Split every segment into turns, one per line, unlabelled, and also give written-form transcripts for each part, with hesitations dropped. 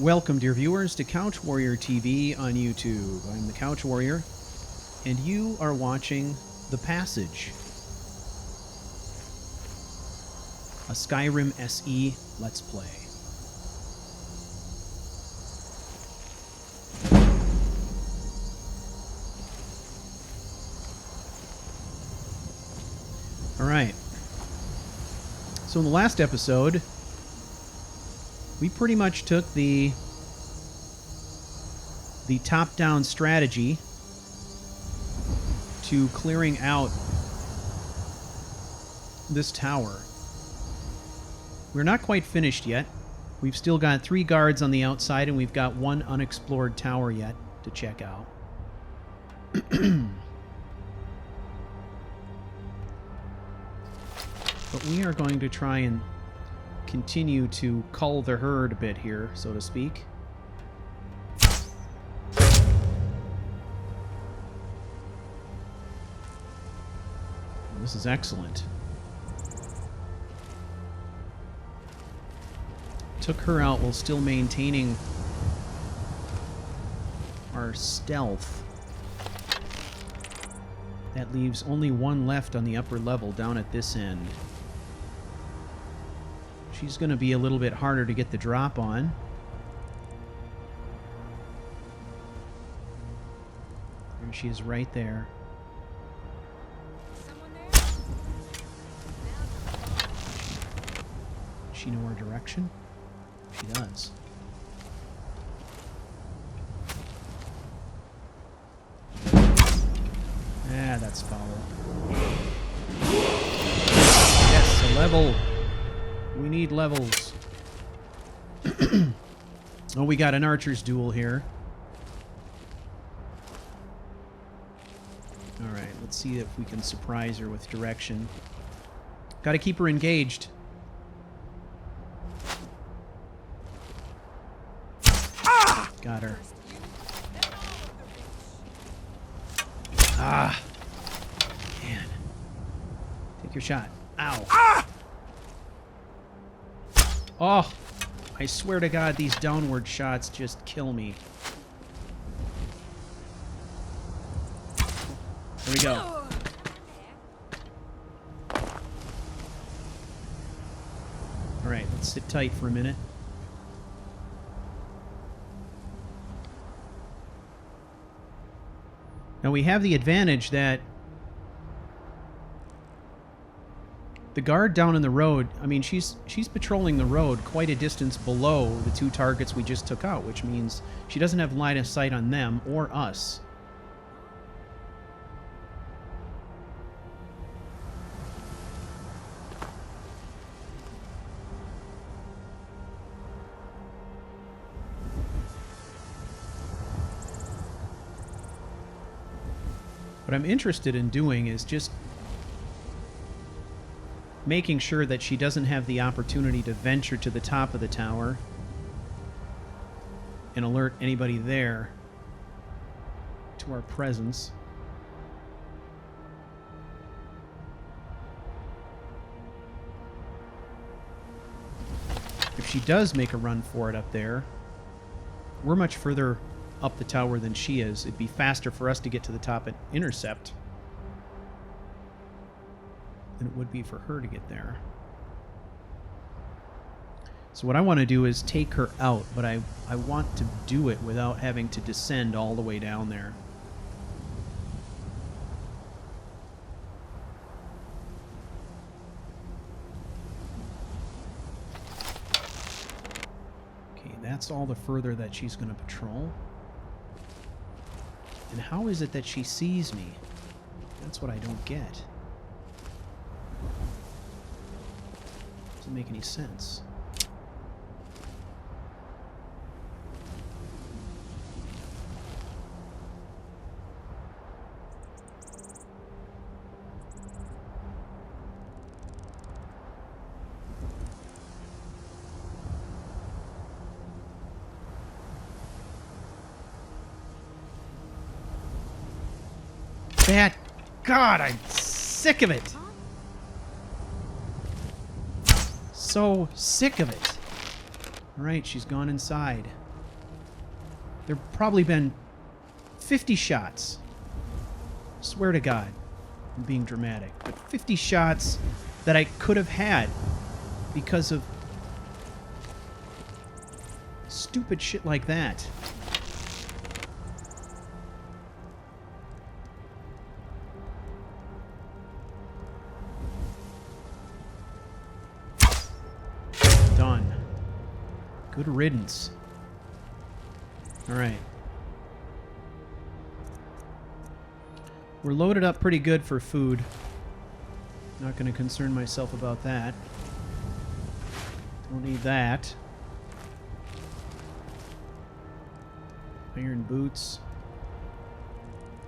Welcome, dear viewers, to Couch Warrior TV on YouTube. I'm the Couch Warrior, and you are watching The Passage, a Skyrim SE Let's Play. Alright. So in the last episode, we pretty much took the top-down strategy to clearing out this tower. We're not quite finished yet. We've still got 3 guards on the outside, and we've got 1 unexplored tower yet to check out. But we are going to try and continue to cull the herd a bit here, so to speak. This is excellent. Took her out while still maintaining our stealth. That leaves only 1 left on the upper level down at this end. She's going to be a little bit harder to get the drop on. There she is right there.
Someone there?
Does she know our direction? She does. Ah, that's foul. Yes, a level. We need levels. Oh, we got an archer's duel here. Alright, let's see if we can surprise her with direction. Gotta keep her engaged. Ah! Got her. Ah! Man. Take your shot. Ow. Ah! Oh, I swear to God, these downward shots just kill me. There we go. Alright, let's sit tight for a minute. Now we have the advantage that the guard down in the road, I mean, she's patrolling the road quite a distance below the 2 targets we just took out, which means she doesn't have line of sight on them or us. What I'm interested in doing is just making sure that she doesn't have the opportunity to venture to the top of the tower and alert anybody there to our presence. If she does make a run for it up there, we're much further up the tower than she is. It'd be faster for us to get to the top and intercept than it would be for her to get there. So what I want to do is take her out, but I want to do it without having to descend all the way down there. Okay, that's all the further that she's going to patrol. And how is it that she sees me? That's what I don't get. Doesn't make any sense. Bad God, I'm sick of it. So sick of it. Alright, she's gone inside. There probably been 50 shots. Swear to God, I'm being dramatic. But 50 shots that I could have had because of stupid shit like that. Done. Good riddance. All right. We're loaded up pretty good for food. Not going to concern myself about that. Don't need that. Iron boots.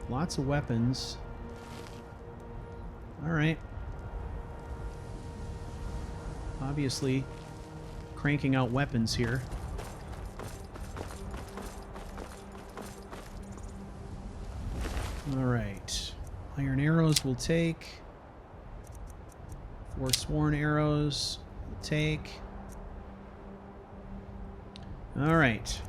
Lots of weapons. Alright. Obviously, cranking out weapons here. Alright. Iron arrows we'll take. Forsworn arrows we'll take. Alright.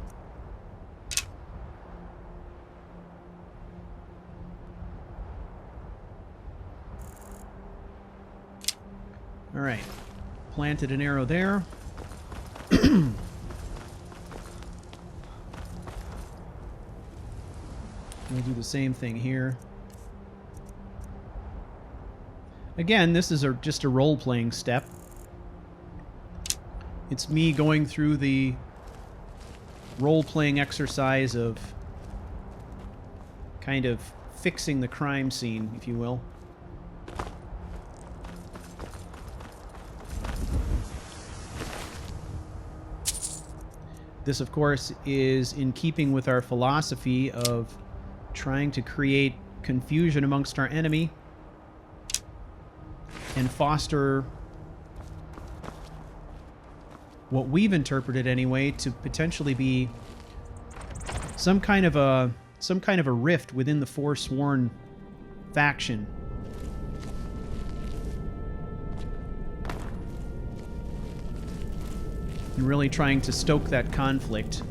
Alright. Planted an arrow there. We'll do the same thing here. Again, this is just a role-playing step. It's me going through the role-playing exercise of kind of fixing the crime scene, if you will. This, of course, is in keeping with our philosophy of trying to create confusion amongst our enemy and foster what we've interpreted anyway to potentially be some kind of a rift within the Forsworn faction. And really trying to stoke that conflict.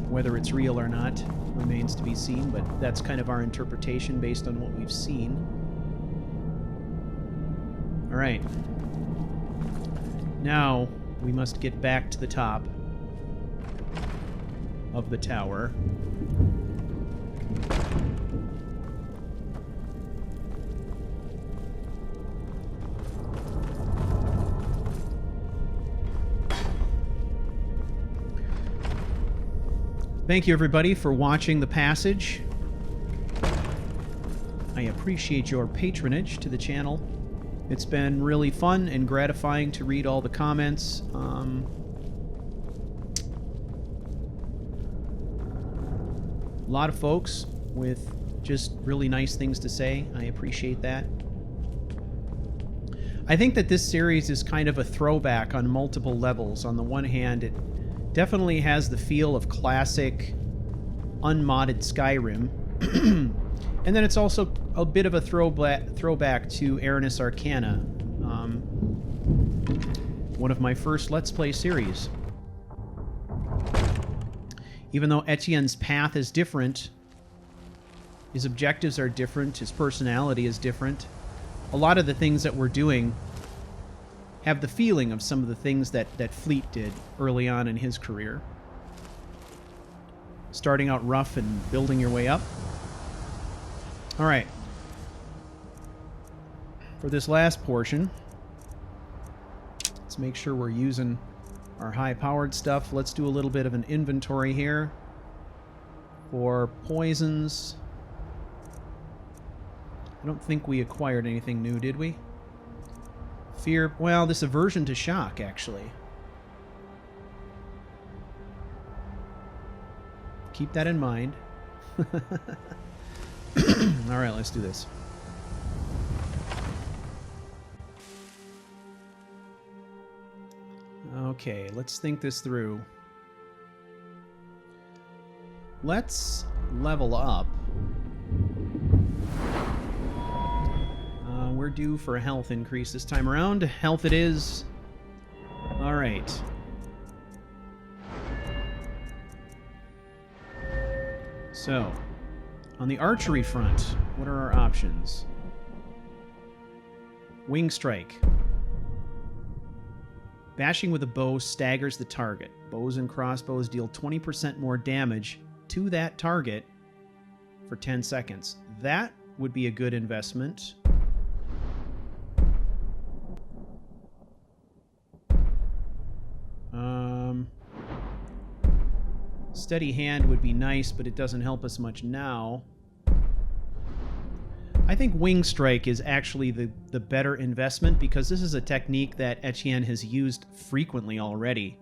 Whether it's real or not remains to be seen, but that's kind of our interpretation based on what we've seen. Alright. Now, we must get back to the top of the tower. Thank you, everybody, for watching the passage. I appreciate your patronage to the channel. It's been really fun and gratifying to read all the comments. A lot of folks with just really nice things to say. I appreciate that. I think that this series is kind of a throwback on multiple levels. On the one hand, it definitely has the feel of classic, unmodded Skyrim. And then it's also a bit of a throwback to Aranis Arcana, one of my first Let's Play series. Even though Etienne's path is different, his objectives are different, his personality is different, a lot of the things that we're doing have the feeling of some of the things that Fleet did early on in his career. Starting out rough and building your way up. Alright. For this last portion, let's make sure we're using our high-powered stuff. Let's do a little bit of an inventory here. For poisons. I don't think we acquired anything new, did we? Fear, well, this aversion to shock, actually. Keep that in mind. Alright, let's do this. Okay, let's think this through. Let's level up. We're due for a health increase this time around. Health it is. Alright. So, on the archery front, what are our options? Wing strike. Bashing with a bow staggers the target. Bows and crossbows deal 20% more damage to that target for 10 seconds. That would be a good investment. Steady hand would be nice, but it doesn't help us much now. I think Wing Strike is actually the better investment, because this is a technique that Ettient has used frequently already.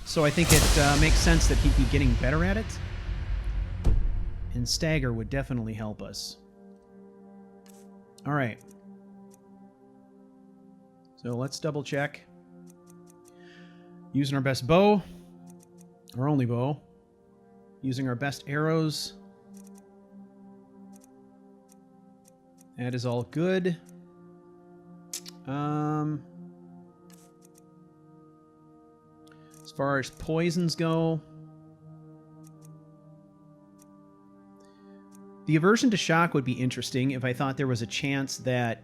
So I think it makes sense that he'd be getting better at it. And Stagger would definitely help us. Alright. So let's double check. Using our best bow. Our only bow. Using our best arrows. That is all good. As far as poisons go, the aversion to shock would be interesting if I thought there was a chance that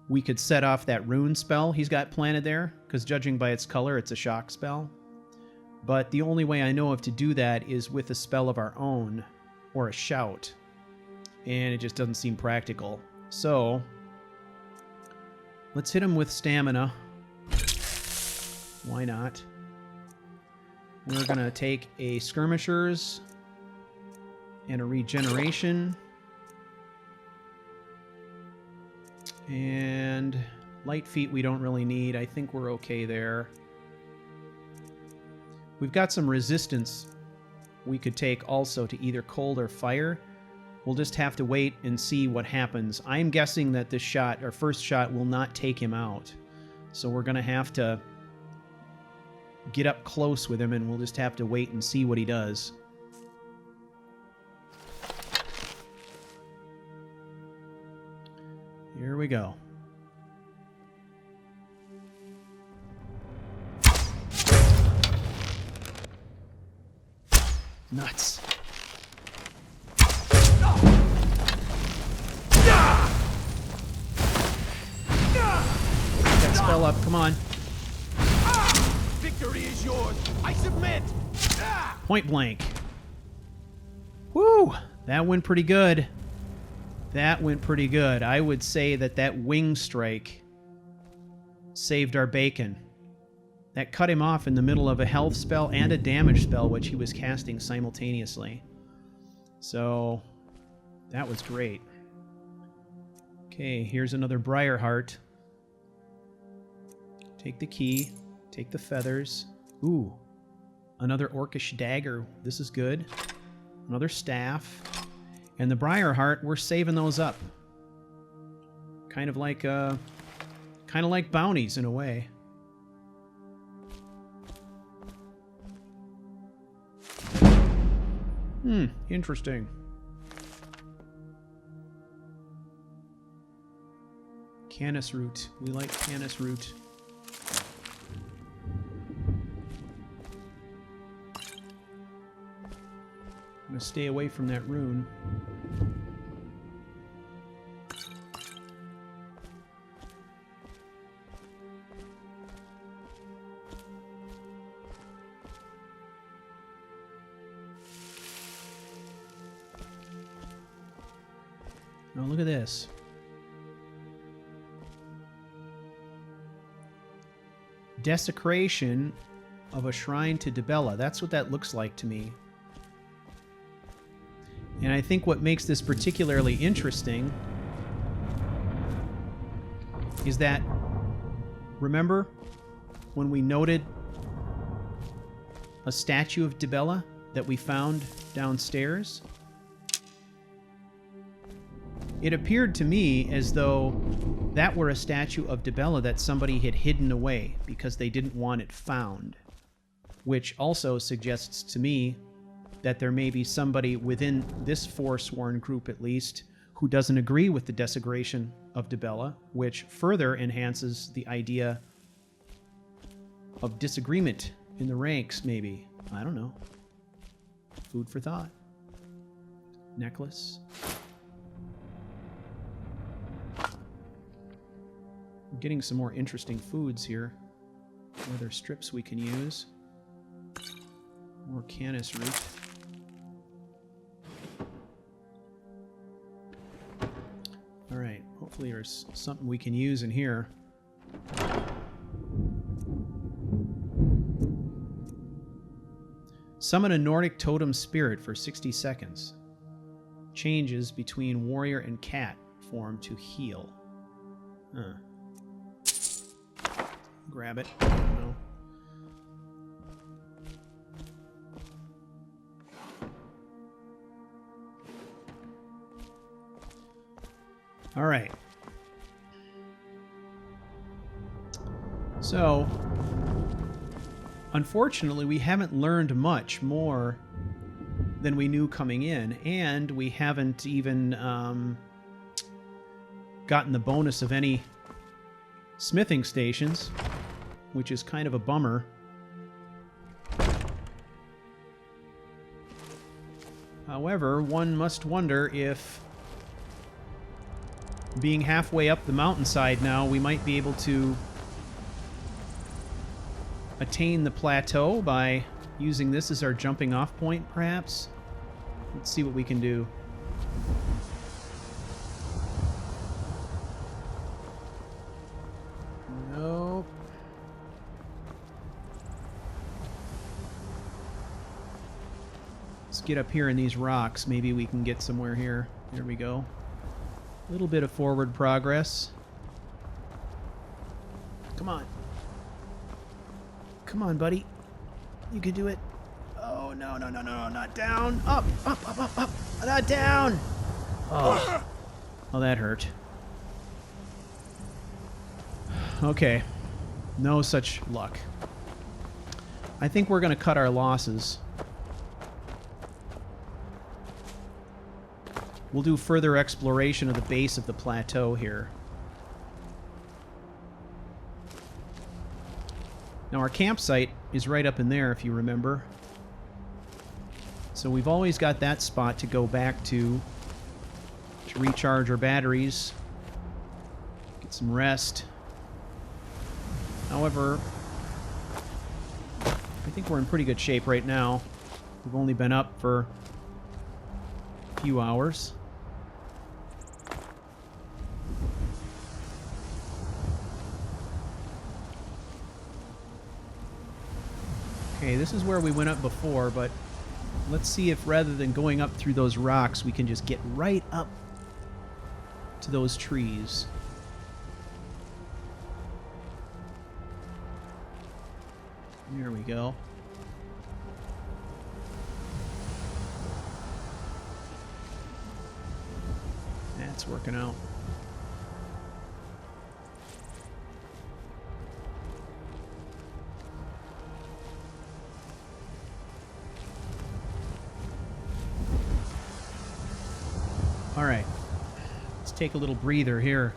we could set off that rune spell he's got planted there, because judging by its color, it's a shock spell. But the only way I know of to do that is with a spell of our own, or a shout. And it just doesn't seem practical. So, let's hit him with stamina. Why not? We're going to take a skirmishers and a regeneration. And light feet we don't really need. I think we're okay there. We've got some resistance we could take also to either cold or fire. We'll just have to wait and see what happens. I'm guessing that this shot, our first shot, will not take him out. So we're going to have to get up close with him, and we'll just have to wait and see what he does. Here we go. Nuts. That spell up, come on.
Victory is yours. I submit.
Point blank. Woo! That went pretty good. That went pretty good. I would say that that wing strike saved our bacon. That cut him off in the middle of a health spell and a damage spell, which he was casting simultaneously. So, that was great. Okay, here's another Briarheart. Take the key. Take the feathers. Ooh. Another Orcish dagger. This is good. Another staff. And the Briarheart, we're saving those up. Kind of like bounties in a way. Interesting. Canis root. We like Canis root. I'm gonna stay away from that rune. Oh, look at this. Desecration of a shrine to Dibella. That's what that looks like to me. And I think what makes this particularly interesting is that, remember when we noted a statue of Dibella that we found downstairs? It appeared to me as though that were a statue of Dibella that somebody had hidden away because they didn't want it found, which also suggests to me that there may be somebody within this Forsworn group, at least, who doesn't agree with the desecration of Dibella, which further enhances the idea of disagreement in the ranks, maybe. I don't know. Food for thought. Necklace. We're getting some more interesting foods here. Leather strips we can use. More canis root. Alright, hopefully there's something we can use in here. Summon a Nordic totem spirit for 60 seconds. Changes between warrior and cat form to heal. Huh. Grab it. I don't know. All right. So, unfortunately, we haven't learned much more than we knew coming in, and we haven't even gotten the bonus of any smithing stations, which is kind of a bummer. However, one must wonder if, being halfway up the mountainside now, we might be able to attain the plateau by using this as our jumping off point, perhaps. Let's see what we can do. Nope. Let's get up here in these rocks. Maybe we can get somewhere here. There we go. A little bit of forward progress. Come on. Come on, buddy. You can do it. Oh, no, no, no, no, not down. Up, up, up, up, up. Not down. Oh, oh, that hurt. Okay. No such luck. I think we're going to cut our losses. We'll do further exploration of the base of the plateau here. Now, our campsite is right up in there, if you remember. So we've always got that spot to go back to recharge our batteries, get some rest. However, I think we're in pretty good shape right now. We've only been up for a few hours. Okay, this is where we went up before, but let's see if rather than going up through those rocks, we can just get right up to those trees. There we go. That's working out. All right, let's take a little breather here.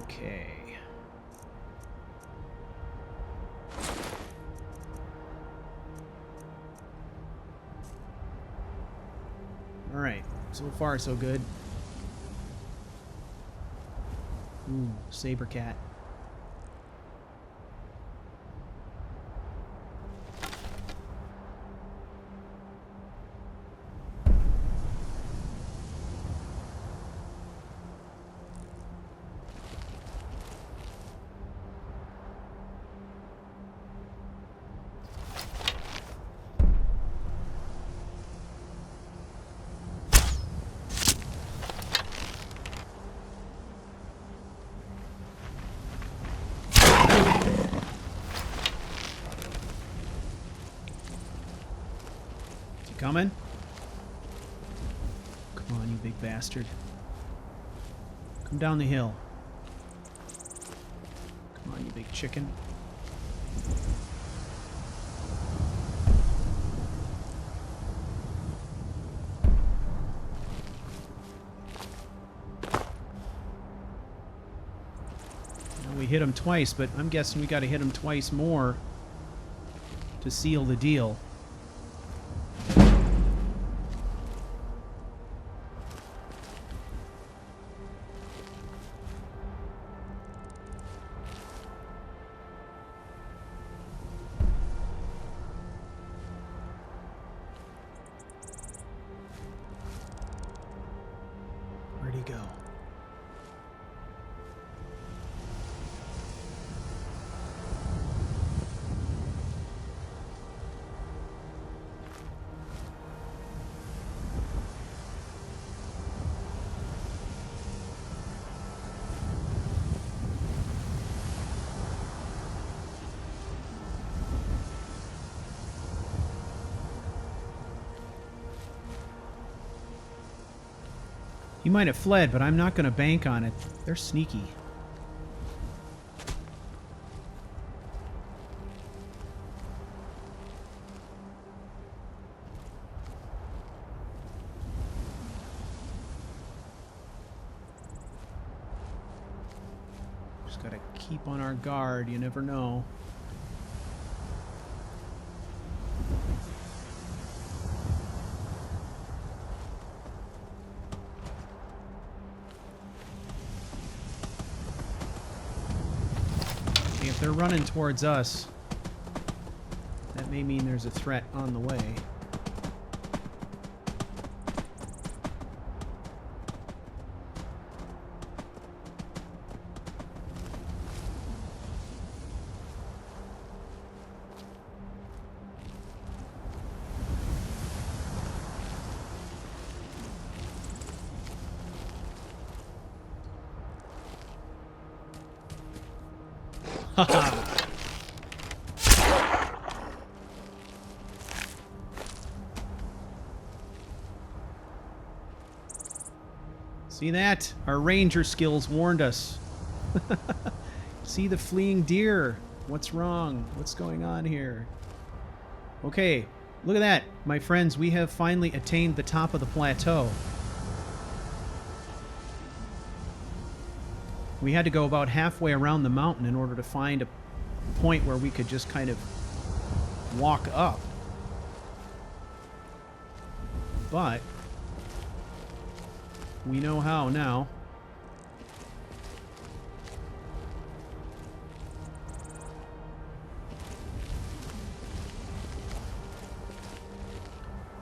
Okay. All right, so far so good. Ooh, saber cat. Coming? Come on, you big bastard. Come down the hill. Come on, you big chicken. hit him twice, but I'm guessing we got to hit him twice more to seal the deal. Where'd he go? He might have fled, but I'm not going to bank on it. They're sneaky. Just got to keep on our guard. You never know. If they're running towards us, that may mean there's a threat on the way. See that? Our ranger skills warned us. See the fleeing deer. What's wrong? What's going on here? Okay, look at that. My friends, we have finally attained the top of the plateau. We had to go about halfway around the mountain in order to find a point where we could just kind of walk up. But we know how now.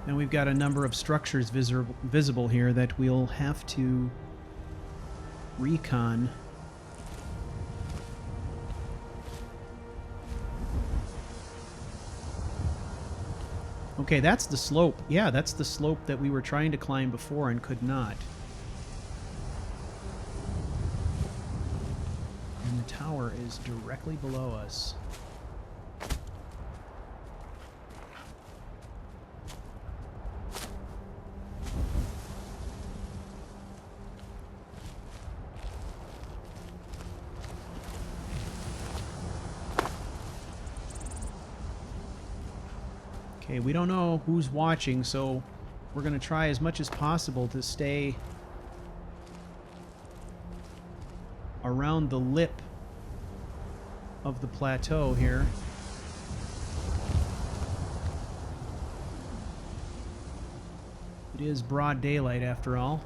Now we've got a number of structures visible here that we'll have to recon. Okay, that's the slope. Yeah, that's the slope that we were trying to climb before and could not. And the tower is directly below us. Okay, we don't know who's watching, so we're going to try as much as possible to stay around the lip of the plateau here. It is broad daylight after all.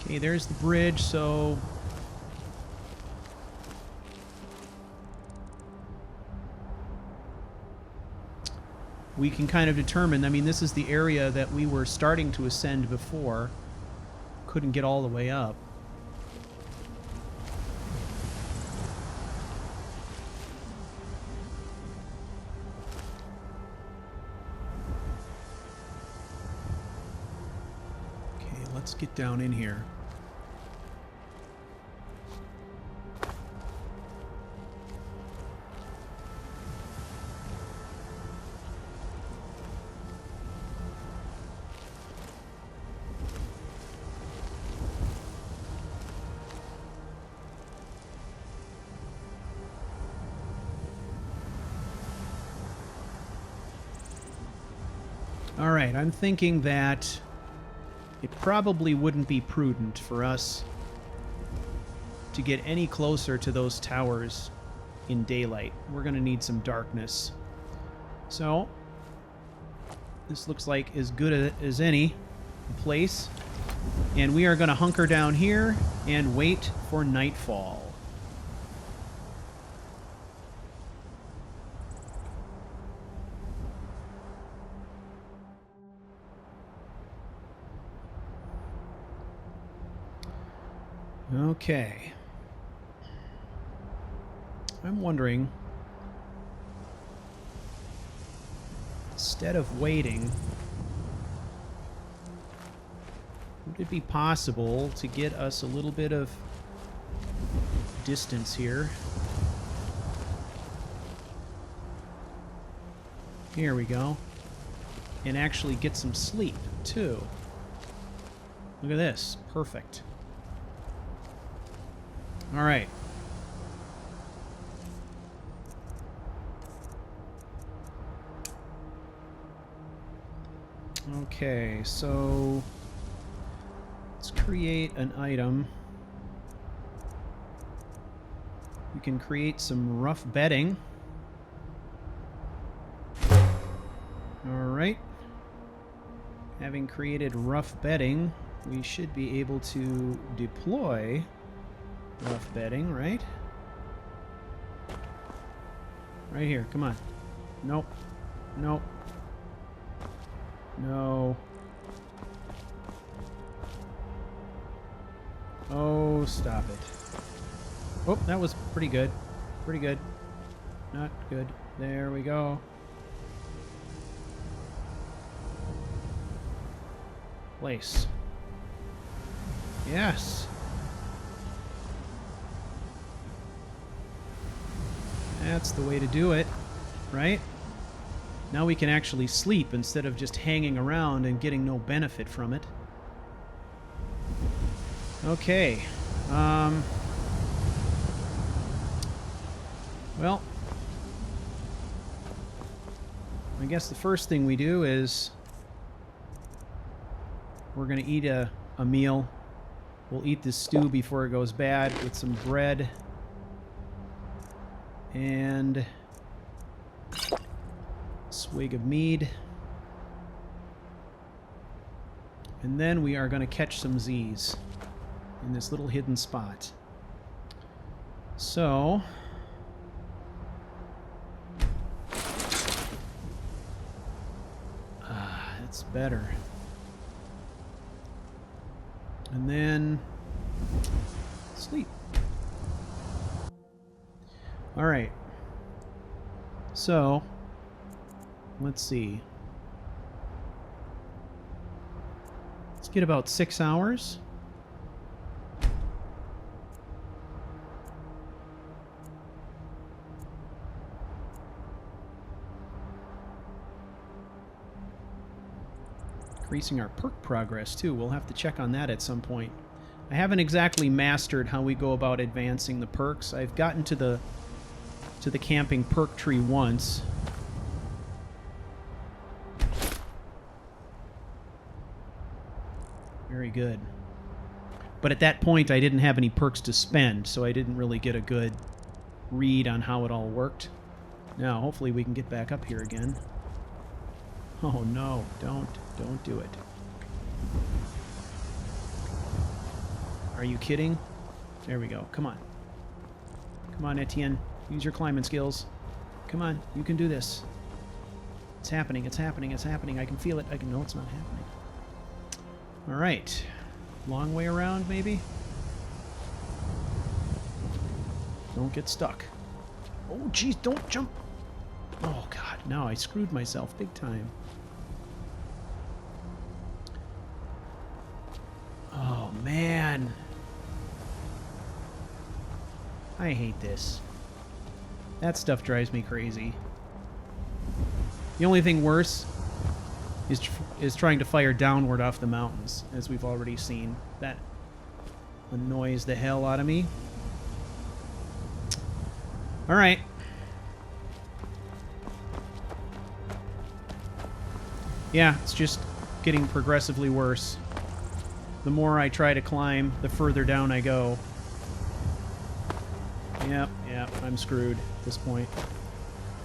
Okay, there's the bridge, so we can kind of determine, I mean, this is the area that we were starting to ascend before. Couldn't get all the way up. Okay, let's get down in here. Alright, I'm thinking that it probably wouldn't be prudent for us to get any closer to those towers in daylight. We're going to need some darkness. So, this looks like as good as any place. And we are going to hunker down here and wait for nightfall. Okay. I'm wondering, instead of waiting, would it be possible to get us a little bit of distance here? Here we go. And actually get some sleep, too. Look at this. Perfect. All right. Okay, so let's create an item. We can create some rough bedding. All right. Having created rough bedding, we should be able to deploy rough bedding, right? Right here, come on. Nope. Nope. No. Oh, stop it. Oh, that was pretty good. Pretty good. Not good. There we go. Place. Yes. That's the way to do it, right? Now we can actually sleep instead of just hanging around and getting no benefit from it. Okay. Well, I guess the first thing we do is we're going to eat a meal. We'll eat this stew before it goes bad with some bread and a swig of mead. And then we are going to catch some Z's in this little hidden spot. So, that's better. And then sleep. All right. So, let's see. Let's get about 6 hours. Increasing our perk progress, too. We'll have to check on that at some point. I haven't exactly mastered how we go about advancing the perks. I've gotten to the camping perk tree once. Very good. But at that point, I didn't have any perks to spend, so I didn't really get a good read on how it all worked. Now, hopefully we can get back up here again. Oh no, don't do it. Are you kidding? There we go. Come on. Come on, Etienne. Use your climbing skills. Come on, you can do this. It's happening, it's happening, it's happening. I can feel it. No, it's not happening. Alright. Long way around, maybe? Don't get stuck. Oh, jeez, don't jump. Oh, God. No, I screwed myself big time. Oh, man. I hate this. That stuff drives me crazy. The only thing worse is trying to fire downward off the mountains, as we've already seen. That annoys the hell out of me. All right. Yeah, it's just getting progressively worse. The more I try to climb, the further down I go. Yep, I'm screwed at this point.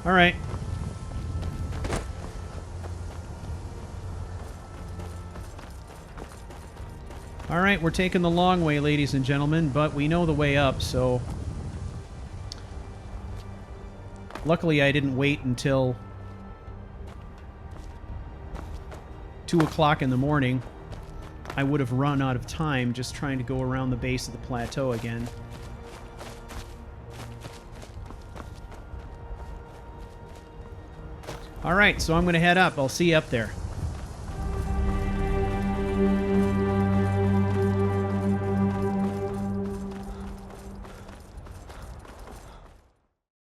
Alright. Alright, we're taking the long way, ladies and gentlemen, but we know the way up, so... Luckily, I didn't wait until 2 o'clock in the morning. I would have run out of time just trying to go around the base of the plateau again. Alright, so I'm going to head up. I'll see you up there.